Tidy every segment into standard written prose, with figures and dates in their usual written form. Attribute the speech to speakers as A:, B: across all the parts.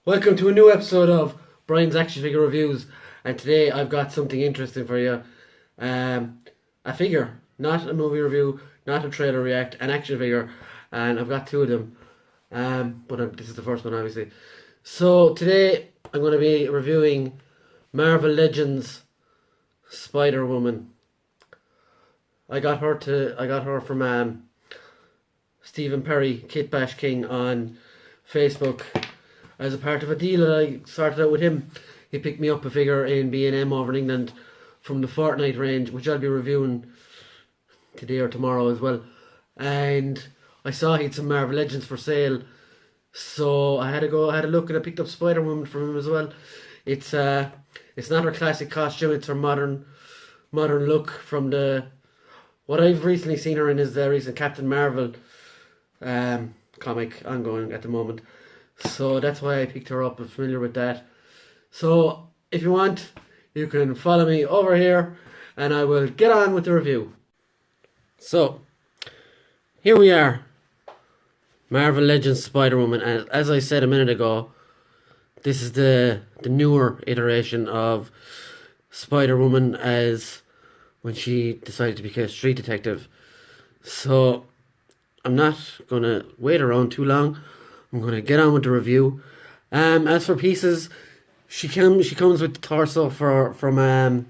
A: Welcome to a new episode of Brian's Action Figure Reviews, and today I've got something interesting for you. A figure, not a movie review, not a trailer react, an action figure, and I've got two of them. This is the first one, obviously. So today I'm going to be reviewing Marvel Legends Spider-Woman. I got her from Stephen Perry, Kit Bash King on Facebook. As a part of a deal that I started out with him, he picked me up a figure in B&M over in England from the Fortnite range, which I'll be reviewing today or tomorrow as well. And I saw he had some Marvel Legends for sale, so I had a look, and I picked up Spider-Woman from him as well. It's not her classic costume; it's her modern look from what I've recently seen her in is the recent Captain Marvel comic ongoing at the moment. So that's why I picked her up. I'm familiar with that. So if you want, you can follow me over here and I will get on with the review. So here we are. Marvel Legends Spider-Woman. And as I said a minute ago, this is the newer iteration of Spider-Woman as when she decided to become a street detective. So I'm not going to wait around too long. I'm going to get on with the review. As for pieces, she comes with the torso from the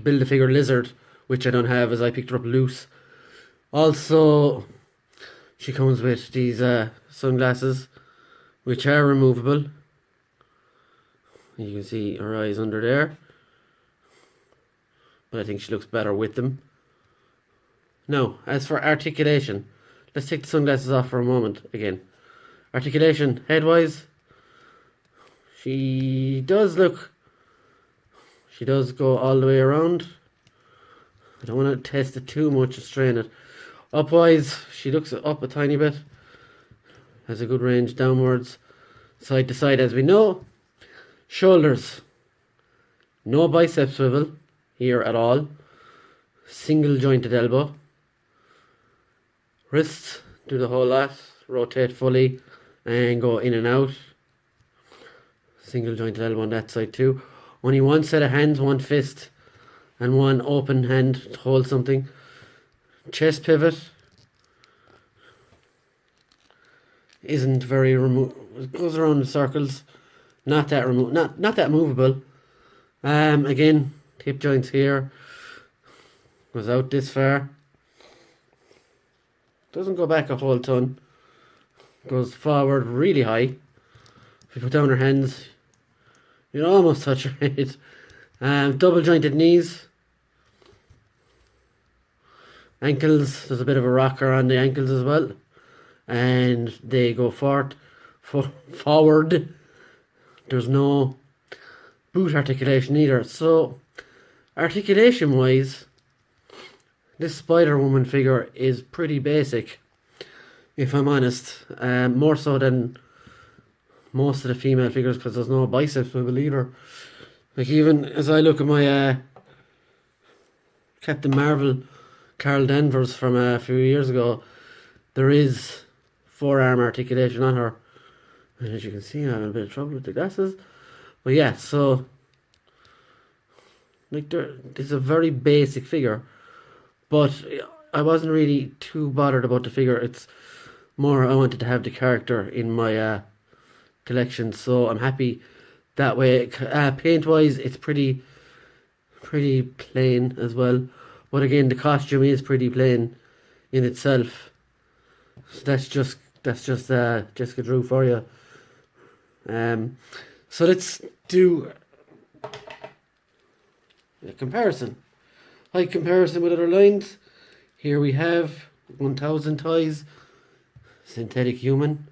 A: Build-A-Figure Lizard, which I don't have as I picked her up loose. Also, she comes with these sunglasses, which are removable. You can see her eyes under there, but I think she looks better with them. Now, as for articulation, let's take the sunglasses off for a moment again. Articulation, head-wise, she does go all the way around. I don't want to test it too much or strain it. Up-wise, she looks up a tiny bit. Has a good range downwards. Side to side, as we know. Shoulders, no bicep swivel here at all. Single jointed elbow. Wrists, do the whole lot. Rotate fully and go in and out. Single jointed elbow on that side too. Only one set of hands, one fist and one open hand to hold something. Chest pivot isn't very it goes around in circles. Not that movable. Again, hip joints here. Goes out this far. Doesn't go back a whole ton. Goes forward really high. If you put down her hands, you almost touch her head. Double jointed knees. Ankles, there's a bit of a rocker on the ankles as well. And they go forward. There's no boot articulation either. So, articulation wise, this Spider-Woman figure is pretty basic, if I'm honest. More so than most of the female figures, because there's no biceps swivel either. Like, even as I look at my Captain Marvel Carol Danvers from a few years ago, there is forearm articulation on her. And as you can see, I'm having a bit of trouble with the glasses. But yeah, so like, it's a very basic figure. But I wasn't really too bothered about the figure. It's more I wanted to have the character in my collection, so I'm happy that way. Paint-wise, it's pretty plain as well. But again, the costume is pretty plain in itself. So that's just Jessica Drew for you. So let's do a comparison. Height comparison with other lines. Here we have 1000 Toys Synthetic Human.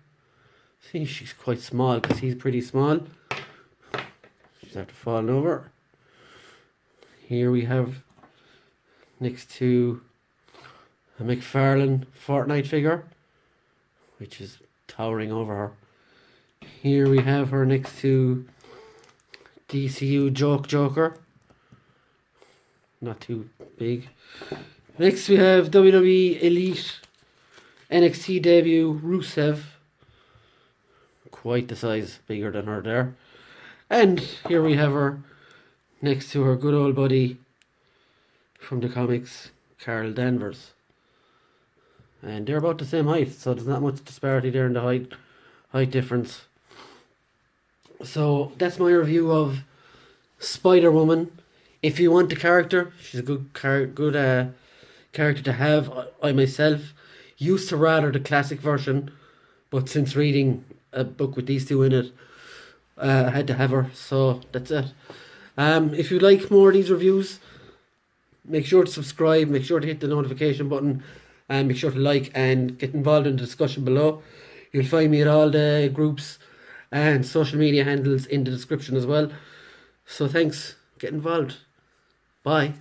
A: See, she's quite small because he's pretty small. She's after falling over. Here we have next to a McFarlane Fortnite figure, which is towering over her. Here we have her next to DCU Joker. Not too big. Next we have WWE Elite NXT debut Rusev. quite the size bigger than her there. And here we have her next to her good old buddy from the comics, Carol Danvers. And they're about the same height, so there's not much disparity there in the height difference. So that's my review of Spider-Woman. If you want the character, she's a good character to have. I myself used to rather the classic version, but since reading a book with these two in it, I had to have her. So that's it. If you like more of these reviews, make sure to subscribe, make sure to hit the notification button, and make sure to like and get involved in the discussion below. You'll find me at all the groups and social media handles in the description as well. So thanks, get involved. Bye.